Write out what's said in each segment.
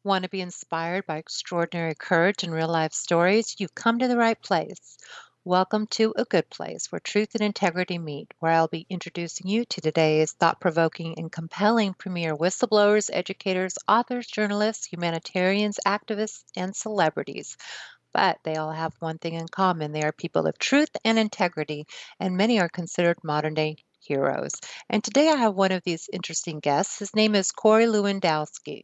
Want to be inspired by extraordinary courage and real life stories? You've come to the right place. Welcome to A Good Place, where truth and integrity meet, where I'll be introducing you to today's thought provoking and compelling premier whistleblowers, educators, authors, journalists, humanitarians, activists, and celebrities. But they all have one thing in common: they are people of truth and integrity, and many are considered modern day heroes. And today I have one of these interesting guests. His name is Corey Lewandowski.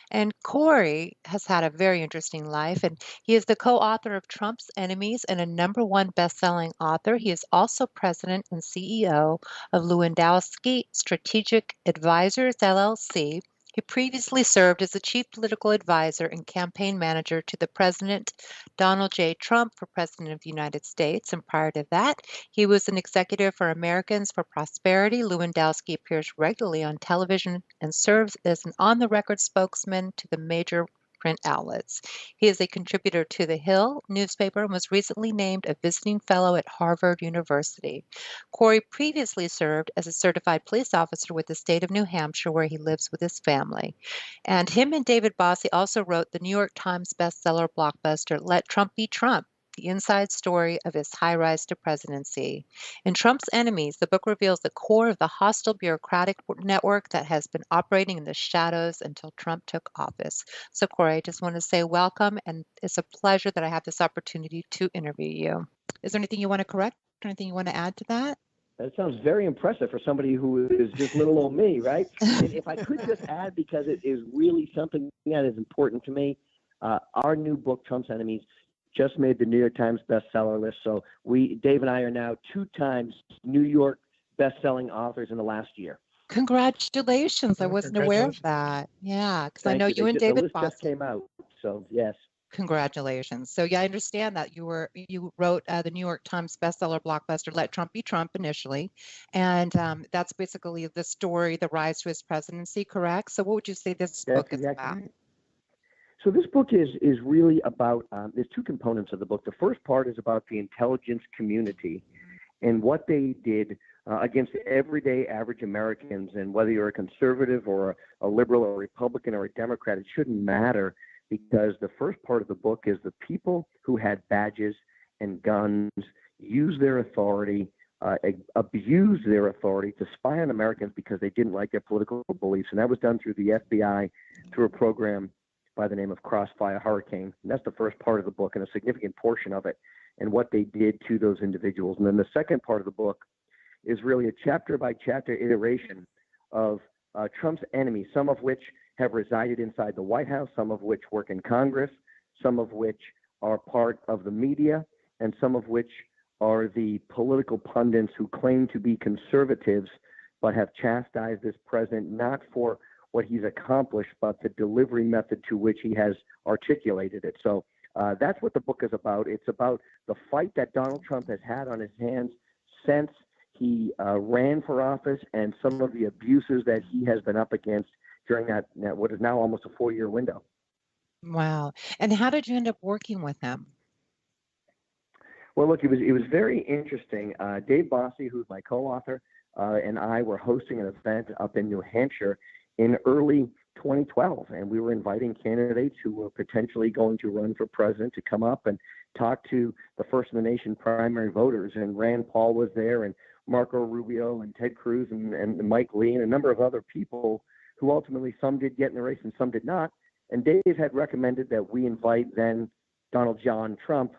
And Corey has had a very interesting life, and he is the co author of Trump's Enemies and a #1 best-selling author. He is also president and CEO of Lewandowski Strategic Advisors, LLC. He previously served as the chief political advisor and campaign manager to the President Donald J. Trump for President of the United States. And prior to that, he was an executive for Americans for Prosperity. Lewandowski appears regularly on television and serves as an on the record spokesman to the major print outlets. He is a contributor to The Hill newspaper and was recently named a visiting fellow at Harvard University. Corey previously served as a certified police officer with the state of New Hampshire, where he lives with his family. And him and David Bossie also wrote the New York Times bestseller blockbuster, Let Trump Be Trump: The Inside Story of His High Rise to Presidency. In Trump's Enemies, the book reveals the core of the hostile bureaucratic network that has been operating in the shadows until Trump took office. So, Corey, I just want to say welcome, and it's a pleasure that I have this opportunity to interview you. Is there anything you want to correct? Anything you want to add to that? That sounds very impressive for somebody who is just little old me, right? And if I could just add, because it is really something that is important to me, our new book, Trump's Enemies, just made the New York Times bestseller list. So Dave and I are now 2 times New York best-selling authors in the last year. Congratulations. I wasn't aware of that. Yeah, because I know you and David Bossie. The list just came out, so yes. Congratulations. So yeah, I understand that you wrote the New York Times bestseller blockbuster, Let Trump Be Trump, initially. And that's basically the story, the rise to his presidency, correct? So what would you say this book is about? Right. So this book is really about, there's 2 components of the book. The first part is about the intelligence community and what they did against everyday average Americans. And whether you're a conservative or a liberal or a Republican or a Democrat, it shouldn't matter, because the first part of the book is the people who had badges and guns use their authority, abuse their authority to spy on Americans because they didn't like their political beliefs. And that was done through the FBI, through a program by the name of Crossfire Hurricane. And that's the first part of the book, and a significant portion of it, and what they did to those individuals. And then the second part of the book is really a chapter-by-chapter iteration of Trump's enemies, some of which have resided inside the White House, some of which work in Congress, some of which are part of the media, and some of which are the political pundits who claim to be conservatives but have chastised this president not for what he's accomplished, but the delivery method to which he has articulated it. So that's what the book is about. It's about the fight that Donald Trump has had on his hands since he ran for office, and some of the abuses that he has been up against during that what is now almost a 4-year window. Wow. And how did you end up working with him? Well, look, it was very interesting. Dave Bossie, who's my co-author, and I were hosting an event up in New Hampshire in early 2012, and we were inviting candidates who were potentially going to run for president to come up and talk to the First in the Nation primary voters. And Rand Paul was there, and Marco Rubio, and Ted Cruz, and Mike Lee, and a number of other people who ultimately, some did get in the race and some did not. And Dave had recommended that we invite then Donald John Trump,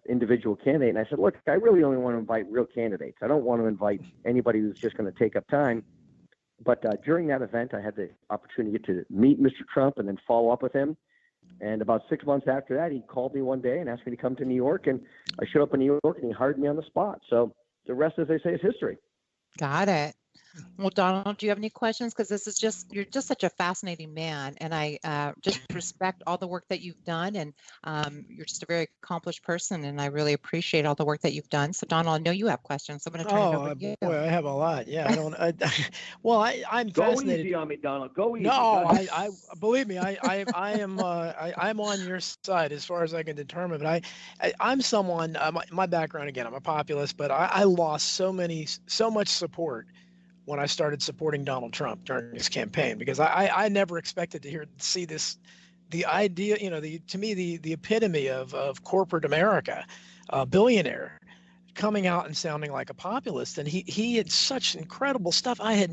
individual candidate. And I said, look, I really only want to invite real candidates. I don't want to invite anybody who's just going to take up time. But during that event, I had the opportunity to meet Mr. Trump and then follow up with him. And about 6 months after that, he called me one day and asked me to come to New York. And I showed up in New York, and he hired me on the spot. So the rest, as they say, is history. Got it. Well, Donald, do you have any questions? Because you're just such a fascinating man, and I just respect all the work that you've done, and you're just a very accomplished person, and I really appreciate all the work that you've done. So, Donald, I know you have questions, so I'm going to turn it over to you. Boy, I have a lot. Yeah, I'm Go fascinated. easy on me, Donald. Go easy. No, I believe me, I'm on your side as far as I can determine. But I'm someone. My background, again, I'm a populist, but I lost so much support when I started supporting Donald Trump during his campaign, because I never expected to see this the idea, to me, the epitome of corporate America, billionaire, coming out and sounding like a populist. And he had such incredible stuff. I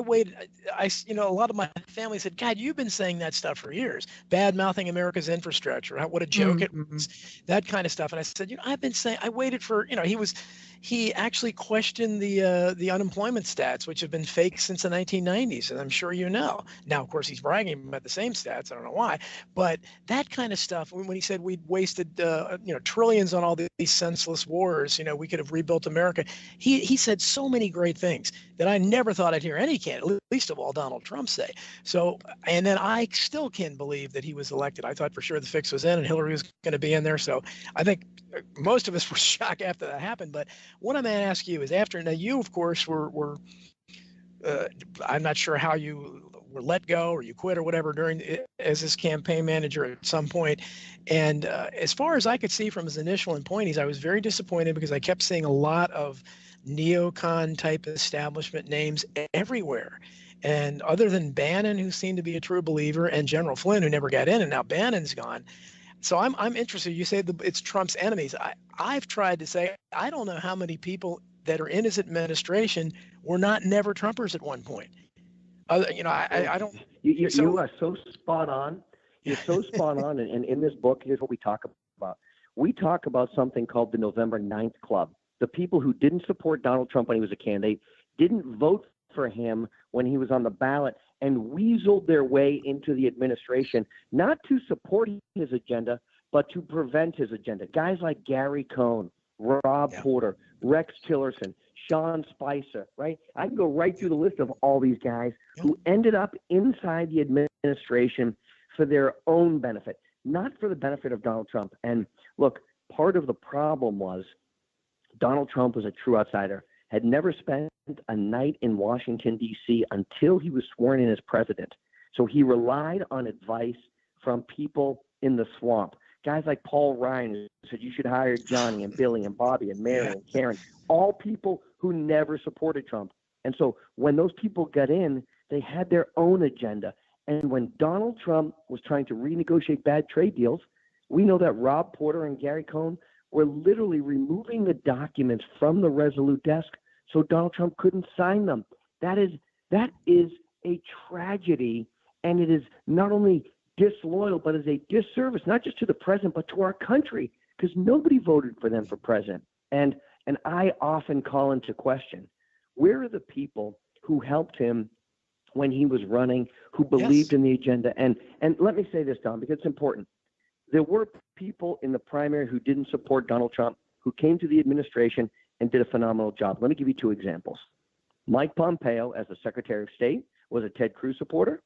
waited, a lot of my family said, God, you've been saying that stuff for years, bad mouthing America's infrastructure, what a joke it was, that kind of stuff. And I said, I've been saying, I waited for, he actually questioned the unemployment stats, which have been fake since the 1990s. And I'm sure now, of course, he's bragging about the same stats. I don't know why, but that kind of stuff, when he said we'd wasted, trillions on all these senseless wars, we could have rebuilt America. He said so many great things that I never thought I'd hear any candidate, least of all Donald Trump, say. So, and then I still can't believe that he was elected. I thought for sure the fix was in and Hillary was going to be in there. So I think most of us were shocked after that happened. But what I'm going to ask you is now you, of course, were I'm not sure how you were let go or you quit or whatever as his campaign manager at some point. And as far as I could see from his initial appointees, I was very disappointed because I kept seeing a lot of neocon type establishment names everywhere. And other than Bannon, who seemed to be a true believer, and General Flynn, who never got in, and now Bannon's gone. So I'm interested. You say it's Trump's enemies. I've tried to say, I don't know how many people that are in his administration were not never Trumpers at one point. I don't. You are so spot on. You're so spot on. And in this book, here's what we talk about. We talk about something called the November 9th Club. The people who didn't support Donald Trump when he was a candidate, didn't vote for him when he was on the ballot, and weaseled their way into the administration, not to support his agenda, but to prevent his agenda. Guys like Gary Cohn, Rob Porter, Rex Tillerson, Sean Spicer, right? I can go right through the list of all these guys who ended up inside the administration for their own benefit, not for the benefit of Donald Trump. And look, part of the problem was Donald Trump was a true outsider, had never spent a night in Washington, D.C. until he was sworn in as president. So he relied on advice from people in the swamp. Guys like Paul Ryan, who said you should hire Johnny and Billy and Bobby and Mary and Karen, all people who never supported Trump. And so when those people got in, they had their own agenda. And when Donald Trump was trying to renegotiate bad trade deals, we know that Rob Porter and Gary Cohn were literally removing the documents from the Resolute desk so Donald Trump couldn't sign them. That is a tragedy, and it is not only disloyal, but is a disservice, not just to the president, but to our country, because nobody voted for them for president. And I often call into question, where are the people who helped him when he was running, who believed in the agenda? And let me say this, Don, because it's important. There were people in the primary who didn't support Donald Trump, who came to the administration and did a phenomenal job. Let me give you two examples. Mike Pompeo, as the Secretary of State, was a Ted Cruz supporter,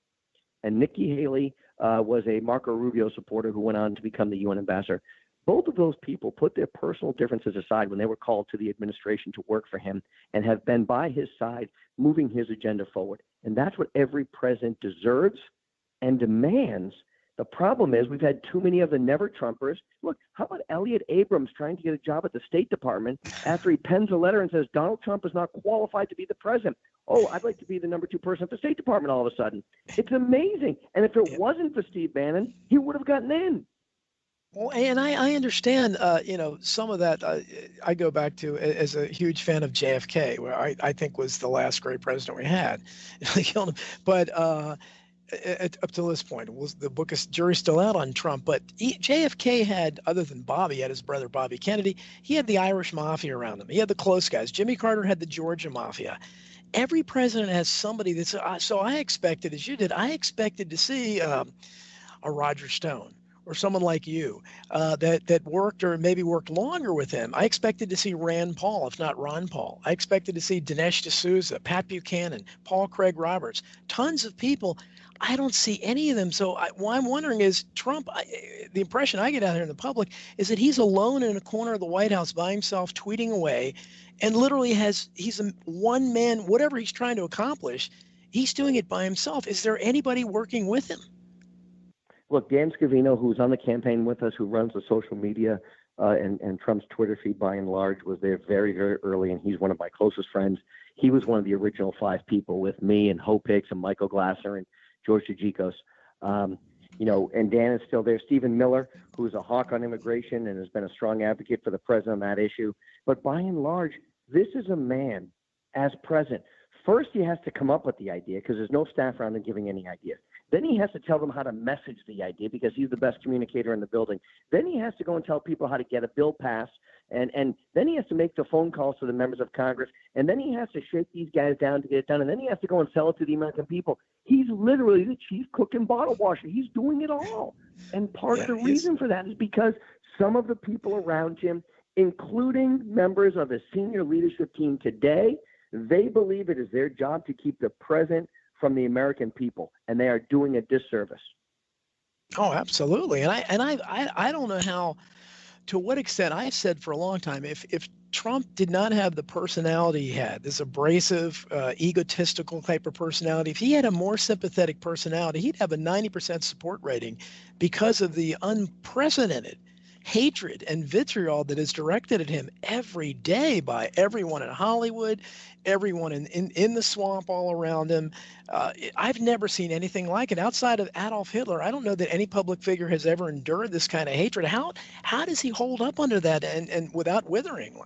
and Nikki Haley was a Marco Rubio supporter who went on to become the UN ambassador. Both of those people put their personal differences aside when they were called to the administration to work for him and have been by his side, moving his agenda forward. And that's what every president deserves and demands. The problem is we've had too many of the never-Trumpers. Look, how about Elliot Abrams trying to get a job at the State Department after he pens a letter and says Donald Trump is not qualified to be the president? Oh, I'd like to be the number 2 person at the State Department all of a sudden. It's amazing. And if it wasn't for Steve Bannon, he would have gotten in. Well, and I understand, some of that I go back to as a huge fan of JFK, where I think was the last great president we had. They killed him. But up to this point, the jury's still out on Trump. But JFK had, other than Bobby, he had his brother Bobby Kennedy. He had the Irish mafia around him. He had the close guys. Jimmy Carter had the Georgia mafia. Every president has somebody that's. So I expected, as you did, I expected to see a Roger Stone or someone like you that worked or maybe worked longer with him. I expected to see Rand Paul, if not Ron Paul. I expected to see Dinesh D'Souza, Pat Buchanan, Paul Craig Roberts, tons of people. I don't see any of them. So what I'm wondering is Trump, the impression I get out here in the public is that he's alone in a corner of the White House by himself, tweeting away, and literally he's a one man, whatever he's trying to accomplish, he's doing it by himself. Is there anybody working with him? Look, Dan Scavino, who's on the campaign with us, who runs the social media and Trump's Twitter feed by and large, was there very, very early, and he's one of my closest friends. He was one of the original 5 people with me and Hope Hicks and Michael Glasser and George Djikos. and Dan is still there. Stephen Miller, who's a hawk on immigration and has been a strong advocate for the president on that issue. But by and large, this is a man as president. First, he has to come up with the idea because there's no staff around him giving any ideas. Then he has to tell them how to message the idea because he's the best communicator in the building. Then he has to go and tell people how to get a bill passed. And then he has to make the phone calls to the members of Congress. And then he has to shake these guys down to get it done. And then he has to go and sell it to the American people. He's literally the chief cook and bottle washer. He's doing it all. And part of the reason for that is because some of the people around him, including members of the senior leadership team today, they believe it is their job to keep the president from the American people, and they are doing a disservice. Oh, absolutely. And I don't know how, to what extent. I've said for a long time, if Trump did not have the personality he had, this abrasive, egotistical type of personality, if he had a more sympathetic personality, he'd have a 90% support rating because of the unprecedented hatred and vitriol that is directed at him every day by everyone in Hollywood, everyone in the swamp all around him. I've never seen anything like it outside of Adolf Hitler. I don't know that any public figure has ever endured this kind of hatred. How does he hold up under that and without withering?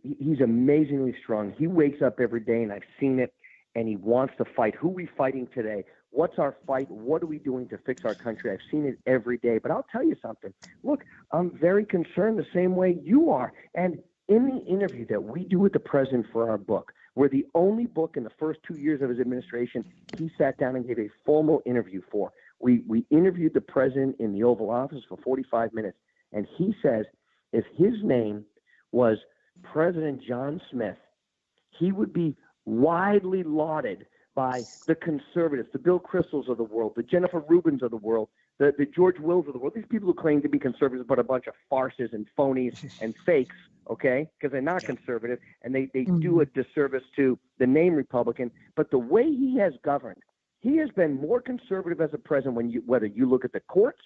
He's amazingly strong. He wakes up every day, and I've seen it, and he wants to fight. Who are we fighting today? What's our fight? What are we doing to fix our country? I've seen it every day. But I'll tell you something. Look, I'm very concerned the same way you are. And in the interview that we do with the president for our book, we're the only book in the first 2 years of his administration he sat down and gave a formal interview for. We interviewed the president in the Oval Office for 45 minutes. And he says if his name was President John Smith, he would be widely lauded by the conservatives, the Bill Kristols of the world, the Jennifer Rubins of the world, the George Wills of the world, these people who claim to be conservatives but a bunch of farces and phonies and fakes, okay, because they're not conservative, and they do a disservice to the name Republican. But the way he has governed, he has been more conservative as a president whether you look at the courts,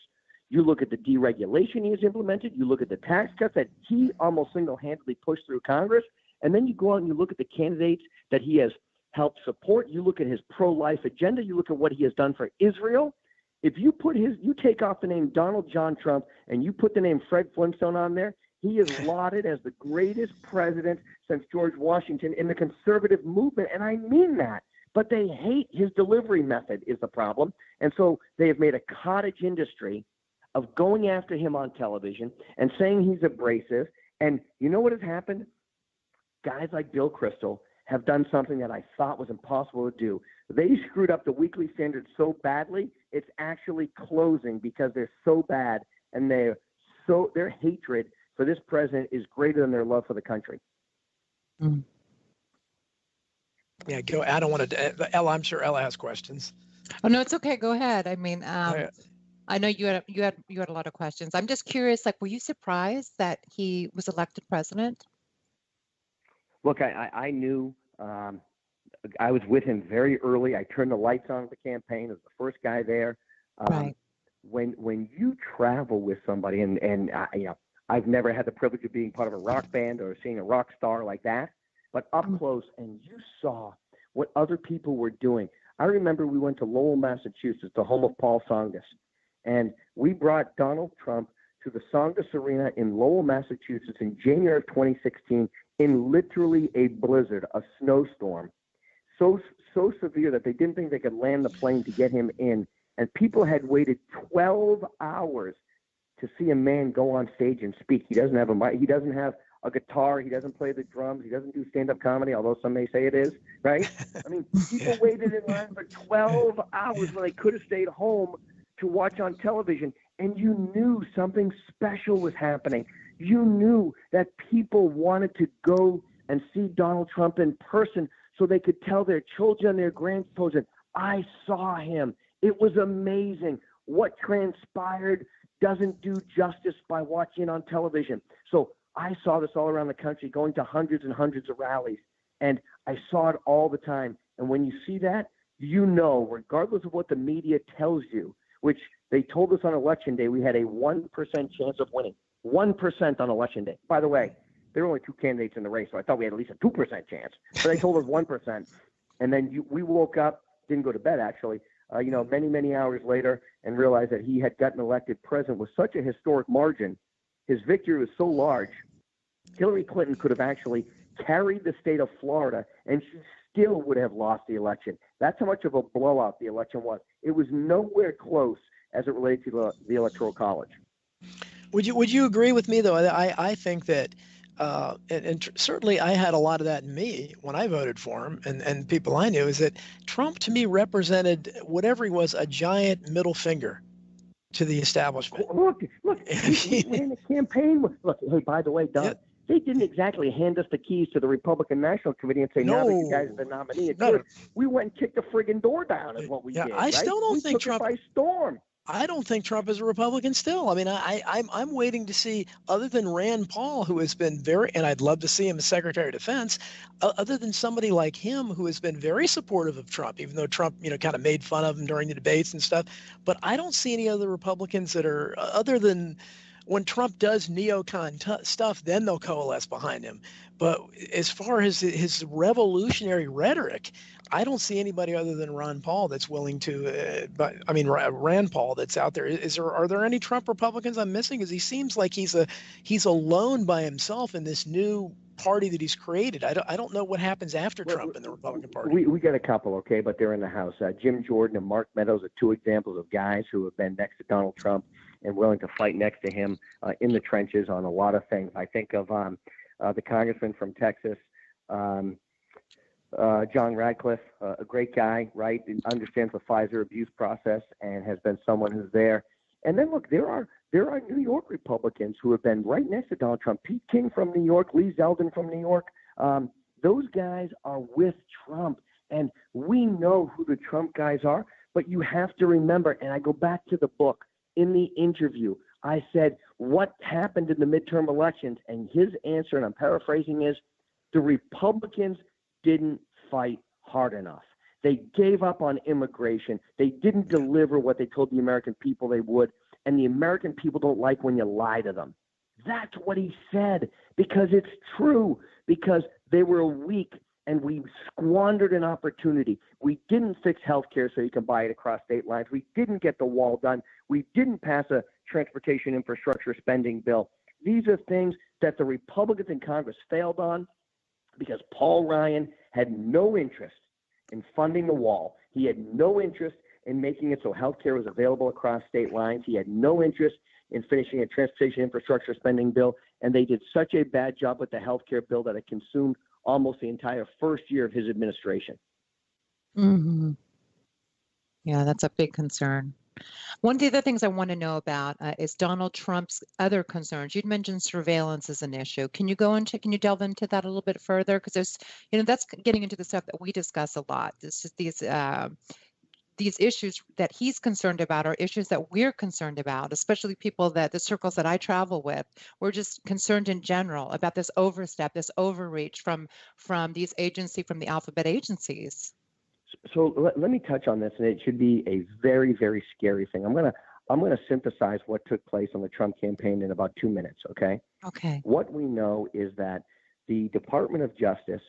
you look at the deregulation he has implemented, you look at the tax cuts that he almost single-handedly pushed through Congress, and then you go out and you look at the candidates that he has help support. You look at his pro-life agenda. You look at what he has done for Israel. If you take off the name Donald John Trump and you put the name Fred Flintstone on there, he is lauded as the greatest president since George Washington in the conservative movement. And I mean that. But they hate his delivery method is the problem. And so they have made a cottage industry of going after him on television and saying he's abrasive. And you know what has happened? Guys like Bill Kristol have done something that I thought was impossible to do. They screwed up the Weekly Standard so badly, it's actually closing because they're so bad, and their hatred for this president is greater than their love for the country. Yeah, go. I don't want to. Ella, I'm sure Ella has questions. Oh no, it's okay. Go ahead. I mean, I know you had a lot of questions. I'm just curious. Like, were you surprised that he was elected president? Look, I knew I was with him very early. I turned the lights on at the campaign. I was the first guy there. Right. When you travel with somebody, and I've never had the privilege of being part of a rock band or seeing a rock star like that, but up close, and you saw what other people were doing. I remember we went to Lowell, Massachusetts, the home of Paul Tsongas, and we brought Donald Trump to the Tsongas Arena in Lowell, Massachusetts in January of 2016 in literally a blizzard, a snowstorm, so severe that they didn't think they could land the plane to get him in. And people had waited 12 hours to see a man go on stage and speak. He doesn't have a mic. He doesn't have a guitar. He doesn't play the drums. He doesn't do stand-up comedy, although some may say it is, right? I mean, people waited in line for 12 hours when they could have stayed home to watch on television, and you knew something special was happening. You knew that people wanted to go and see Donald Trump in person so they could tell their children, their grandchildren, I saw him. It was amazing. What transpired doesn't do justice by watching on television. So I saw this all around the country, going to hundreds and hundreds of rallies, and I saw it all the time. And when you see that, you know, regardless of what the media tells you, which they told us on Election Day, we had a 1% chance of winning. 1% on Election Day. By the way, there were only two candidates in the race, so I thought we had at least a 2% chance. But they told us 1%. And then we woke up, didn't go to bed actually, many, many hours later and realized that he had gotten elected president with such a historic margin. His victory was so large, Hillary Clinton could have actually carried the state of Florida, and she still would have lost the election. That's how much of a blowout the election was. It was nowhere close as it related to the Electoral College. Would you agree with me, though? I think that, and certainly I had a lot of that in me when I voted for him, and people I knew, is that Trump to me represented whatever he was, a giant middle finger to the establishment. Look, he ran a campaign. Look, hey, by the way, Don, Yeah. They didn't exactly hand us the keys to the Republican National Committee and say, now that you guys are the nominee, it's good. We went and kicked the friggin' door down is what we did. I still don't think Trump. We took it by storm. I don't think Trump is a Republican still. I mean, I'm waiting to see, other than Rand Paul, who has been very, and I'd love to see him as Secretary of Defense, other than somebody like him who has been very supportive of Trump, even though Trump, kind of made fun of him during the debates and stuff. But I don't see any other Republicans that are, other than when Trump does neocon stuff, then they'll coalesce behind him. But as far as his revolutionary rhetoric, I don't see anybody other than Ron Paul that's willing to. Rand Paul that's out there. Are there any Trump Republicans I'm missing? Because he seems like he's alone by himself in this new party that he's created. I don't know what happens after Trump in the Republican Party. We got a couple, okay, but they're in the House. Jim Jordan and Mark Meadows are two examples of guys who have been next to Donald Trump and willing to fight next to him in the trenches on a lot of things. I think of the congressman from Texas, John Radcliffe, a great guy, right? He understands the Pfizer abuse process and has been someone who's there. And then look, there are New York Republicans who have been right next to Donald Trump. Pete King from New York, Lee Zeldin from New York. Those guys are with Trump, and we know who the Trump guys are. But you have to remember, and I go back to the book. In the interview, I said, what happened in the midterm elections? And his answer, and I'm paraphrasing, is the Republicans didn't fight hard enough. They gave up on immigration. They didn't deliver what they told the American people they would. And the American people don't like when you lie to them. That's what he said, because it's true, because they were weak and we squandered an opportunity. We didn't fix health care so you can buy it across state lines. We didn't get the wall done. We didn't pass a transportation infrastructure spending bill. These are things that the Republicans in Congress failed on because Paul Ryan had no interest in funding the wall. He had no interest in making it so health care was available across state lines. He had no interest in finishing a transportation infrastructure spending bill. And they did such a bad job with the health care bill that it consumed almost the entire first year of his administration. Mm-hmm. Yeah, that's a big concern. One of the other things I want to know about is Donald Trump's other concerns. You'd mentioned surveillance as an issue. Can you delve into that a little bit further? Because there's, that's getting into the stuff that we discuss a lot. It's just these issues that he's concerned about are issues that we're concerned about, especially people the circles that I travel with. We're just concerned in general about this overstep, this overreach from the alphabet agencies. So let me touch on this, and it should be a very, very scary thing. I'm gonna synthesize what took place on the Trump campaign in about 2 minutes, okay? Okay. What we know is that the Department of Justice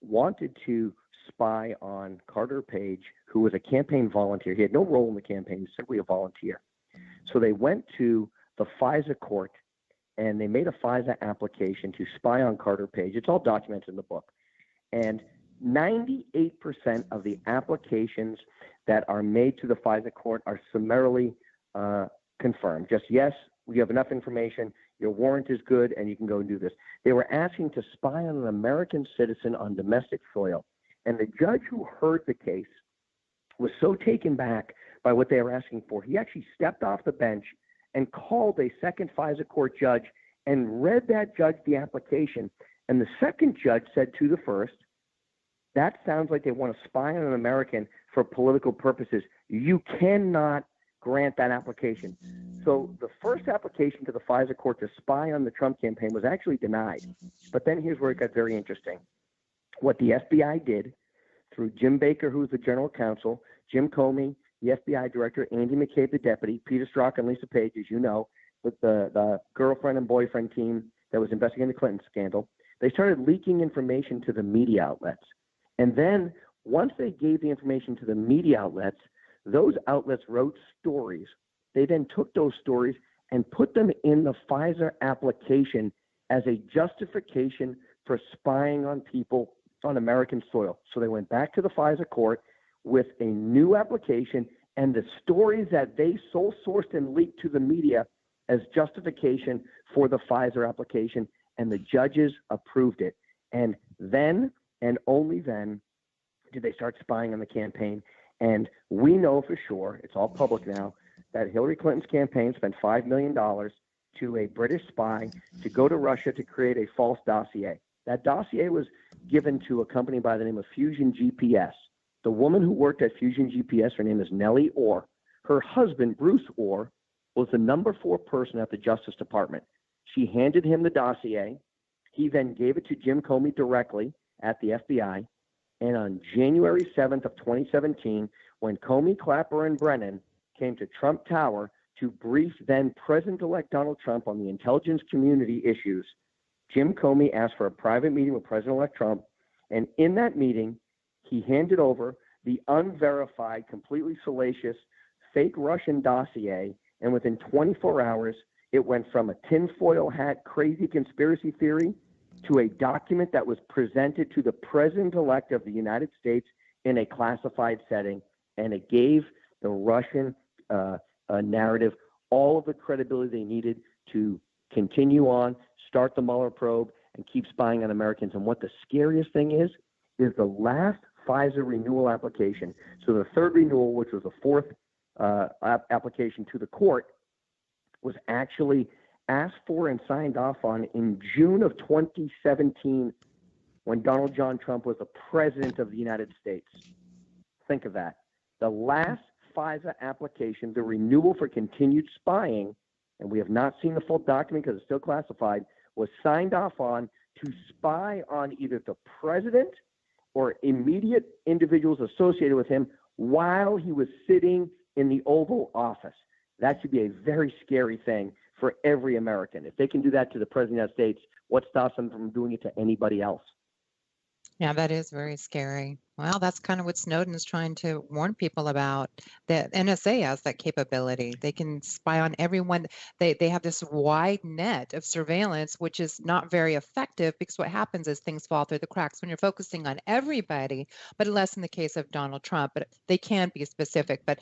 wanted to spy on Carter Page, who was a campaign volunteer. He had no role in the campaign. He was simply a volunteer. So they went to the FISA court, and they made a FISA application to spy on Carter Page. It's all documented in the book. And 98% of the applications that are made to the FISA court are summarily confirmed. Just, yes, we have enough information, your warrant is good, and you can go and do this. They were asking to spy on an American citizen on domestic soil. And the judge who heard the case was so taken back by what they were asking for, he actually stepped off the bench and called a second FISA court judge and read that judge the application. And the second judge said to the first, that sounds like they want to spy on an American for political purposes. You cannot grant that application. So the first application to the FISA court to spy on the Trump campaign was actually denied. But then here's where it got very interesting. What the FBI did through Jim Baker, who's the general counsel, Jim Comey, the FBI director, Andy McCabe, the deputy, Peter Strzok and Lisa Page, as you know, with the girlfriend and boyfriend team that was investigating the Clinton scandal, they started leaking information to the media outlets. And then once they gave the information to the media outlets, Those outlets wrote stories. They then took those stories and put them in the Pfizer application as a justification for spying on people on American soil. So they went back to the Pfizer court with a new application and the stories that they sole sourced and leaked to the media as justification for the Pfizer application, and the judges approved it. And then, and only then, did they start spying on the campaign. And we know for sure, it's all public now, that Hillary Clinton's campaign spent $5 million to a British spy to go to Russia to create a false dossier. That dossier was given to a company by the name of Fusion GPS. The woman who worked at Fusion GPS, her name is Nellie Orr. Her husband, Bruce Orr, was the number 4 person at the Justice Department. She handed him the dossier. He then gave it to Jim Comey directly at the FBI. And on January 7th of 2017, when Comey, Clapper, and Brennan came to Trump Tower to brief then President-elect Donald Trump on the intelligence community issues, Jim Comey asked for a private meeting with President-elect Trump. And in that meeting, he handed over the unverified, completely salacious, fake Russian dossier. And within 24 hours, it went from a tinfoil hat, crazy conspiracy theory to a document that was presented to the President-elect of the United States in a classified setting. And it gave the Russian narrative all of the credibility they needed to continue on, start the Mueller probe, and keep spying on Americans. And what the scariest thing is the last Pfizer renewal application. So the third renewal, which was the fourth application to the court, was actually asked for and signed off on in June of 2017 when Donald John Trump was the president of the United States. Think of that. The last Pfizer application, the renewal for continued spying, and we have not seen the full document because it's still classified, was signed off on to spy on either the president or immediate individuals associated with him while he was sitting in the Oval Office. That should be a very scary thing for every American. If they can do that to the President of the United States, what stops them from doing it to anybody else? Yeah, that is very scary. Well, that's kind of what Snowden is trying to warn people about. The NSA has that capability. They can spy on everyone. They have this wide net of surveillance, which is not very effective because what happens is things fall through the cracks when you're focusing on everybody, but less in the case of Donald Trump. But they can be specific. But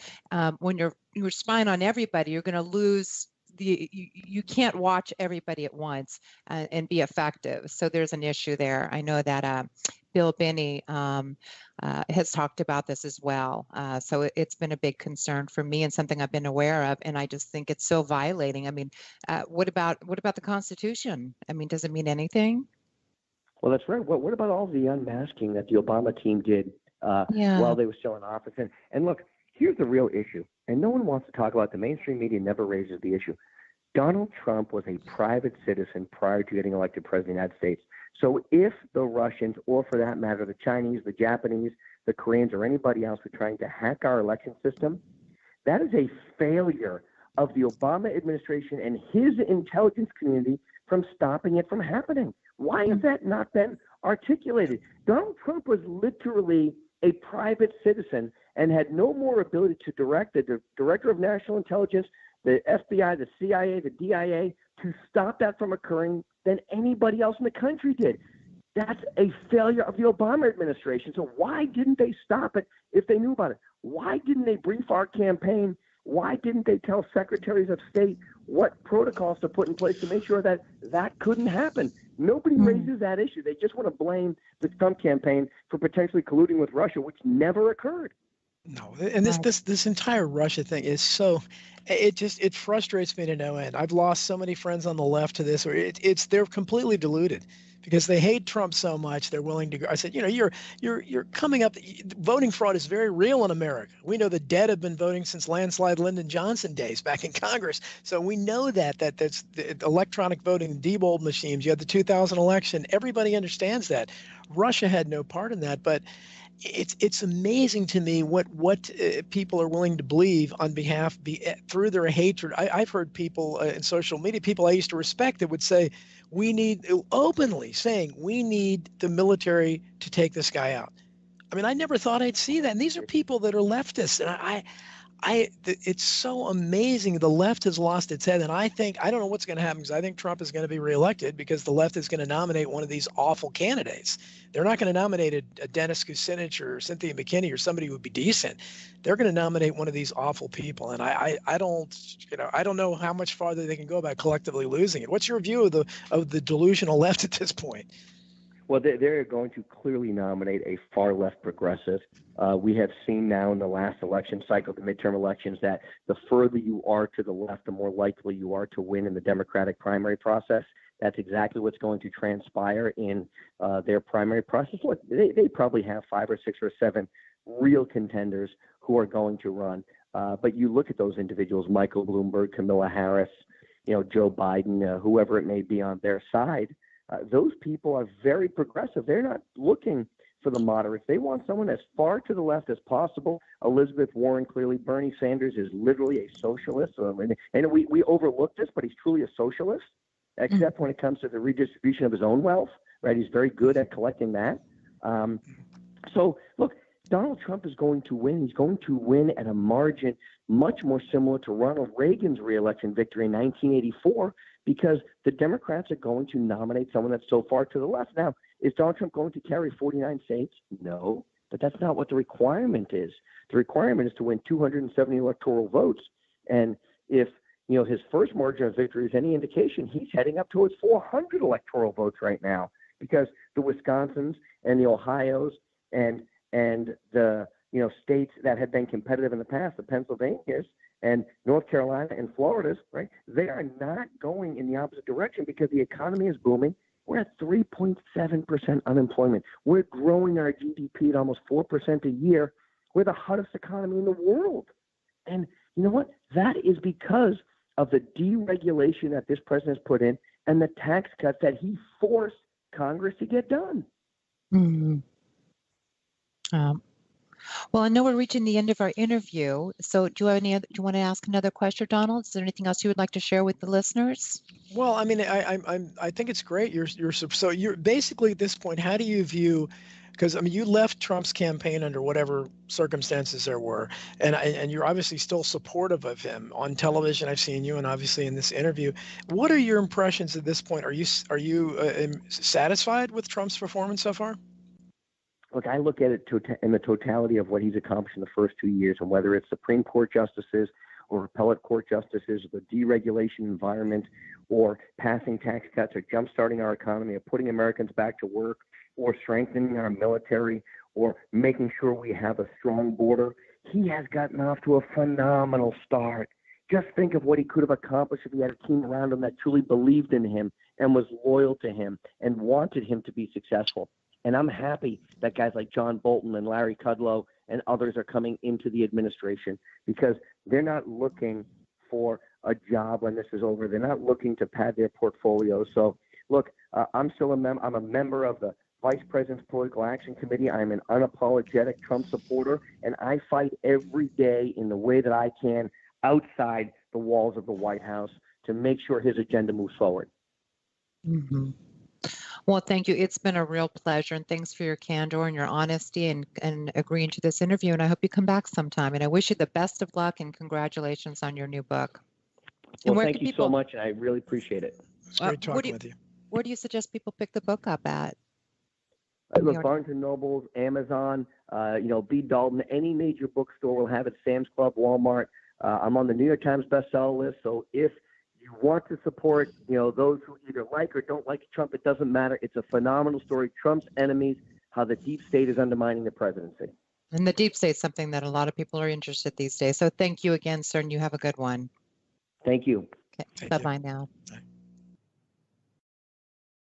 when you're spying on everybody, you're going to lose. You can't watch everybody at once and be effective. So there's an issue there. I know that Bill Binney has talked about this as well. So it's been a big concern for me and something I've been aware of. And I just think it's so violating. I mean, what about the Constitution? I mean, does it mean anything? Well, that's right. What about all the unmasking that the Obama team did while they were still in office? And look, here's the real issue. And no one wants to talk about it. The mainstream media never raises the issue. Donald Trump was a private citizen prior to getting elected president of the United States. So if the Russians, or for that matter, the Chinese, the Japanese, the Koreans, or anybody else were trying to hack our election system, that is a failure of the Obama administration and his intelligence community from stopping it from happening. Why has that not been articulated? Donald Trump was literally a private citizen and had no more ability to direct the Director of National Intelligence, the FBI, the CIA, the DIA, to stop that from occurring than anybody else in the country did. That's a failure of the Obama administration. So why didn't they stop it if they knew about it? Why didn't they brief our campaign? Why didn't they tell secretaries of state what protocols to put in place to make sure that that couldn't happen? Nobody raises that issue. They just want to blame the Trump campaign for potentially colluding with Russia, which never occurred. No, and this entire Russia thing is so, it frustrates me to no end. I've lost so many friends on the left to this, or they're completely deluded because they hate Trump so much they're willing to go. I said, you're coming up. Voting fraud is very real in America. We know the dead have been voting since landslide Lyndon Johnson days back in Congress. So we know that's the electronic voting, Diebold machines. You had the 2000 election. Everybody understands that. Russia had no part in that, but it's amazing to me what people are willing to believe on behalf through their hatred. I've heard people in social media, people I used to respect, that would say openly saying we need the military to take this guy out. I mean, I never thought I'd see that. And these are people that are leftists. And it's so amazing. The left has lost its head. And I don't know what's going to happen, because I think Trump is going to be reelected, because the left is going to nominate one of these awful candidates. They're not going to nominate a Dennis Kucinich or Cynthia McKinney or somebody who would be decent. They're going to nominate one of these awful people. And I don't know how much farther they can go about collectively losing it. What's your view of the delusional left at this point? Well, they're going to clearly nominate a far left progressive. We have seen now in the last election cycle, the midterm elections, that the further you are to the left, the more likely you are to win in the Democratic primary process. That's exactly what's going to transpire in their primary process. Look, they probably have 5 or 6 or 7 real contenders who are going to run. But you look at those individuals, Michael Bloomberg, Kamala Harris, Joe Biden, whoever it may be on their side. Those people are very progressive. They're not looking for the moderates. They want someone as far to the left as possible. Elizabeth Warren, clearly. Bernie Sanders is literally a socialist. And we overlook this, but he's truly a socialist, except when it comes to the redistribution of his own wealth, right? He's very good at collecting that. So, look, Donald Trump is going to win. He's going to win at a margin much more similar to Ronald Reagan's reelection victory in 1984, because the Democrats are going to nominate someone that's so far to the left. Now, is Donald Trump going to carry 49 states? No, but that's not what the requirement is. The requirement is to win 270 electoral votes. And if his first margin of victory is any indication, he's heading up towards 400 electoral votes right now, because the Wisconsins and the Ohios and the states that had been competitive in the past, the Pennsylvanias and North Carolina and Florida's, right? They are not going in the opposite direction because the economy is booming. We're at 3.7% unemployment. We're growing our GDP at almost 4% a year. We're the hottest economy in the world. And you know what? That is because of the deregulation that this president has put in and the tax cuts that he forced Congress to get done. Mm-hmm. Well, I know we're reaching the end of our interview. So do you want to ask another question, Donald? Is there anything else you would like to share with the listeners? Well, I mean, I think it's great. So you're basically at this point, how do you view, because I mean, you left Trump's campaign under whatever circumstances there were, and you're obviously still supportive of him on television. I've seen you, and obviously in this interview. What are your impressions at this point? Are you satisfied with Trump's performance so far? Look, I look at it in the totality of what he's accomplished in the first 2 years, and whether it's Supreme Court justices or appellate court justices, the deregulation environment, or passing tax cuts, or jumpstarting our economy, or putting Americans back to work, or strengthening our military, or making sure we have a strong border. He has gotten off to a phenomenal start. Just think of what he could have accomplished if he had a team around him that truly believed in him and was loyal to him and wanted him to be successful. And I'm happy that guys like John Bolton and Larry Kudlow and others are coming into the administration, because they're not looking for a job when this is over. They're not looking to pad their portfolio. So, look, I'm a member of the Vice President's Political Action Committee. I'm an unapologetic Trump supporter, and I fight every day in the way that I can outside the walls of the White House to make sure his agenda moves forward. Mm-hmm. Well, thank you. It's been a real pleasure, and thanks for your candor and your honesty and agreeing to this interview. And I hope you come back sometime. And I wish you the best of luck and congratulations on your new book. Well, thank you so much, and I really appreciate it. It's great talking with you. Where do you suggest people pick the book up at? Look, Barnes & Noble, Amazon, B. Dalton, any major bookstore will have it, Sam's Club, Walmart. I'm on the New York Times bestseller list, so if you want to support, those who either like or don't like Trump, it doesn't matter. It's a phenomenal story. Trump's enemies, how the deep state is undermining the presidency. And the deep state is something that a lot of people are interested in these days. So thank you again, sir, and you have a good one. Thank you. Okay. Bye-bye now.